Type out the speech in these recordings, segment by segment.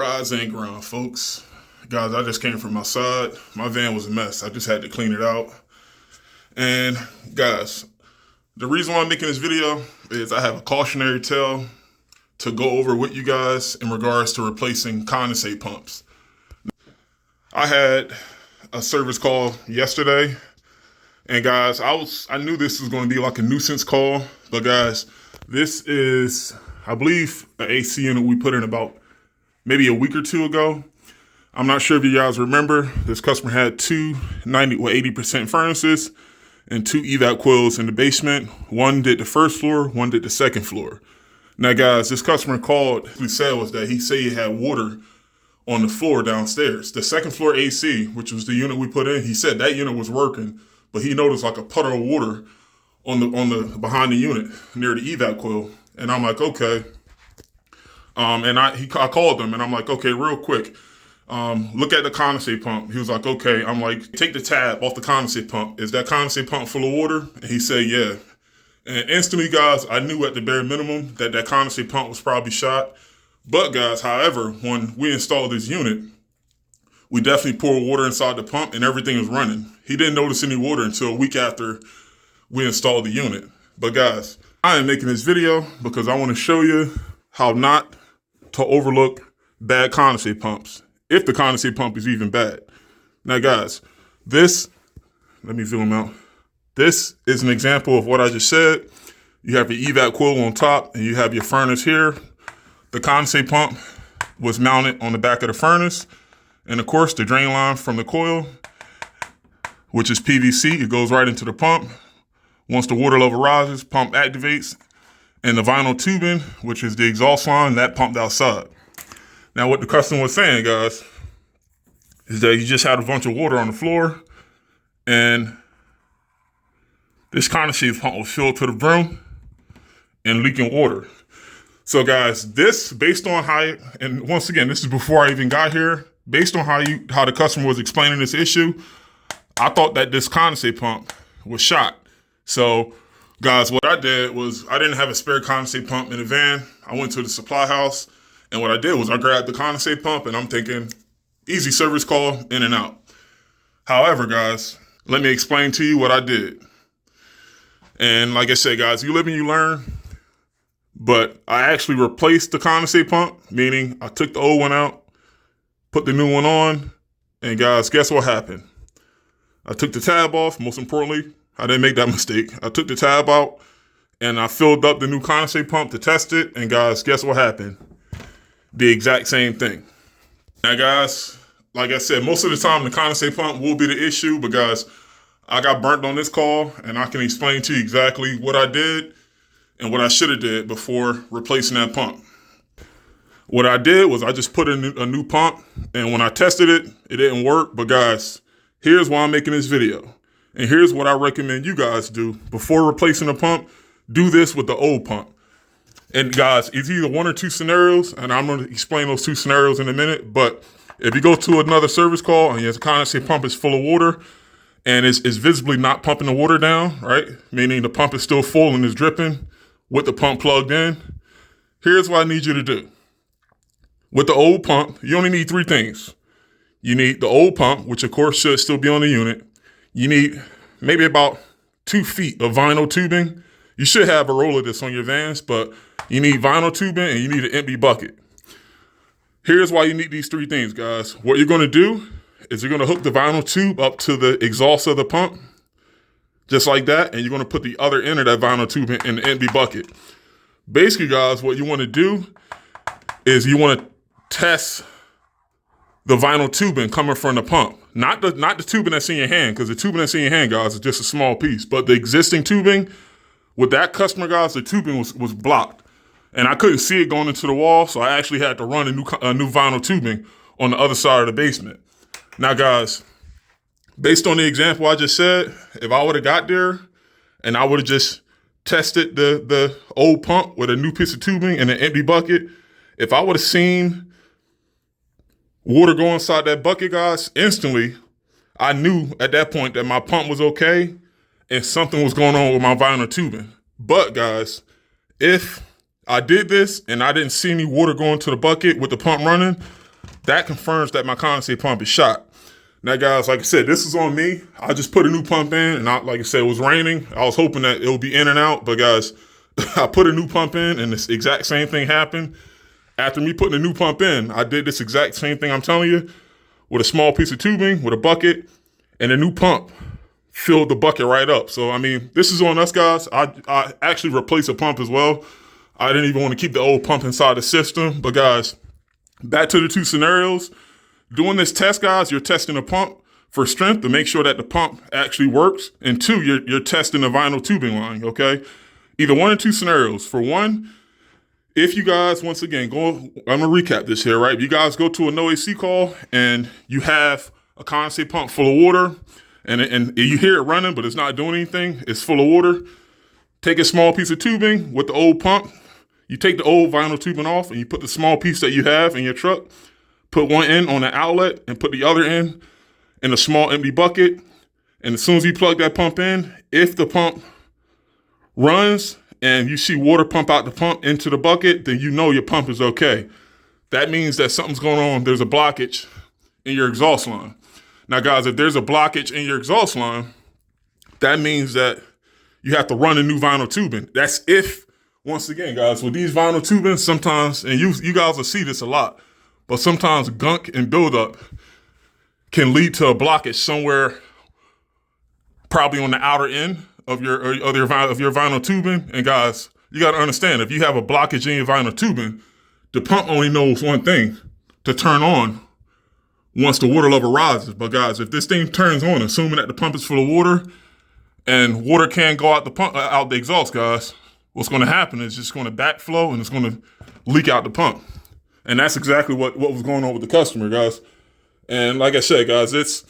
Rise and grind, folks. Guys, I just came from outside. My van was a mess. I just had to clean it out. And guys, the reason why I'm making this video is I have a cautionary tale to go over with you guys in regards to replacing condensate pumps. I had a service call yesterday, and guys, I knew this was going to be like a nuisance call, but guys, this is, I believe, an AC unit we put in about maybe a week or two ago. I'm not sure if you guys remember, this customer had two 80% furnaces and two evac coils in the basement. One did the first floor, one did the second floor. Now guys, this customer called, who said was that he said he had water on the floor downstairs. The second floor AC, which was the unit we put in, he said that unit was working, but he noticed like a puddle of water on the behind the unit near the evac coil. And I'm like, okay. I called him and I'm like, okay, real quick, look at the condensate pump. He was like, okay. I'm like, take the tab off the condensate pump. Is that condensate pump full of water? And he said, yeah. And instantly, guys, I knew at the bare minimum that condensate pump was probably shot. But guys, however, when we installed this unit, we definitely poured water inside the pump and everything was running. He didn't notice any water until a week after we installed the unit. But guys, I am making this video because I want to show you how not to overlook bad condensate pumps, if the condensate pump is even bad. Now guys, let me zoom out. This is an example of what I just said. You have your evac coil on top and you have your furnace here. The condensate pump was mounted on the back of the furnace. And of course, the drain line from the coil, which is PVC, it goes right into the pump. Once the water level rises, pump activates. And the vinyl tubing, which is the exhaust line, that pumped outside. Now, what the customer was saying, guys, is that he just had a bunch of water on the floor, and this condensate pump was filled to the brim and leaking water. So, guys, this, based on how, and once again, this is before I even got here, based on how the customer was explaining this issue, I thought that this condensate pump was shot. So, guys, what I did was I didn't have a spare condensate pump in the van. I went to the supply house, and what I did was I grabbed the condensate pump, and I'm thinking, easy service call, in and out. However, guys, let me explain to you what I did. And like I said, guys, you live and you learn, but I actually replaced the condensate pump, meaning I took the old one out, put the new one on, and guys, guess what happened? I took the tab off, most importantly. I didn't make that mistake. I took the tab out and I filled up the new condensate pump to test it. And guys, guess what happened? The exact same thing. Now guys, like I said, most of the time the condensate pump will be the issue, but guys, I got burnt on this call and I can explain to you exactly what I did and what I should have did before replacing that pump. What I did was I just put in a new pump, and when I tested it, it didn't work. But guys, here's why I'm making this video. And here's what I recommend you guys do before replacing a pump. Do this with the old pump. And guys, it's either one or two scenarios, and I'm going to explain those two scenarios in a minute. But if you go to another service call and your condensate pump is full of water and it's visibly not pumping the water down, right? Meaning the pump is still full and is dripping with the pump plugged in. Here's what I need you to do. With the old pump, you only need three things. You need the old pump, which of course should still be on the unit. You need maybe about 2 feet of vinyl tubing. You should have a roll of this on your vans, but you need vinyl tubing and you need an empty bucket. Here's why you need these three things, guys. What you're going to do is you're going to hook the vinyl tube up to the exhaust of the pump, just like that, and you're going to put the other end of that vinyl tube in the empty bucket. Basically, guys, what you want to do is you want to test the vinyl tubing coming from the pump. Not the tubing that's in your hand, because the tubing that's in your hand, guys, is just a small piece. But the existing tubing, with that customer, guys, the tubing was blocked. And I couldn't see it going into the wall, so I actually had to run a new vinyl tubing on the other side of the basement. Now, guys, based on the example I just said, if I would have got there and I would have just tested the old pump with a new piece of tubing and an empty bucket, if I would have seen water go inside that bucket, guys, instantly, I knew at that point that my pump was okay and something was going on with my vinyl tubing. But guys, if I did this and I didn't see any water going to the bucket with the pump running, that confirms that my condensate pump is shot. Now, guys, like I said, this is on me. I just put a new pump in, and like I said, it was raining. I was hoping that it would be in and out, but guys, I put a new pump in, and this exact same thing happened. After me putting a new pump in, I did this exact same thing I'm telling you, with a small piece of tubing, with a bucket, and a new pump filled the bucket right up. So, I mean, this is on us, guys. I actually replaced a pump as well. I didn't even want to keep the old pump inside the system. But, guys, back to the two scenarios. Doing this test, guys, you're testing a pump for strength to make sure that the pump actually works. And two, you're testing the vinyl tubing line, okay? Either one or two scenarios. For one, if you guys, once again, I'm going to recap this here, right? If you guys go to a no AC call and you have a condensate pump full of water and you hear it running, but it's not doing anything, it's full of water, take a small piece of tubing with the old pump. You take the old vinyl tubing off and you put the small piece that you have in your truck, put one end on the outlet and put the other end in a small empty bucket. And as soon as you plug that pump in, if the pump runs and you see water pump out the pump into the bucket, then you know your pump is okay. That means that something's going on. There's a blockage in your exhaust line. Now, guys, if there's a blockage in your exhaust line, that means that you have to run a new vinyl tubing. That's if, once again, guys, with these vinyl tubing, sometimes, and you guys will see this a lot, but sometimes gunk and buildup can lead to a blockage somewhere, probably on the outer end of your vinyl tubing. And guys, you got to understand, if you have a blockage in your vinyl tubing, the pump only knows one thing: to turn on once the water level rises. But guys, if this thing turns on, assuming that the pump is full of water and water can't go out the pump, out the exhaust, guys, what's going to happen is it's going to backflow and it's going to leak out the pump. And that's exactly what was going on with the customer, guys. And like I said, guys, it's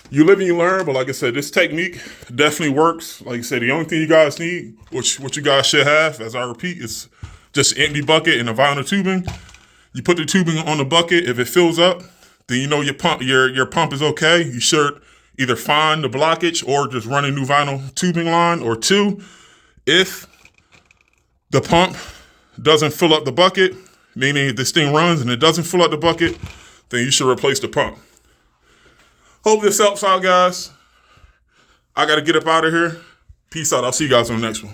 you live and you learn. But like I said, this technique definitely works. Like I said, the only thing you guys need, what you guys should have, as I repeat, is just an empty bucket and a vinyl tubing. You put the tubing on the bucket. If it fills up, then you know your pump is okay. You should either find the blockage or just run a new vinyl tubing line. Or two, if the pump doesn't fill up the bucket, meaning if this thing runs and it doesn't fill up the bucket, then you should replace the pump. Hope this helps out, guys. I got to get up out of here. Peace out. I'll see you guys on the next one.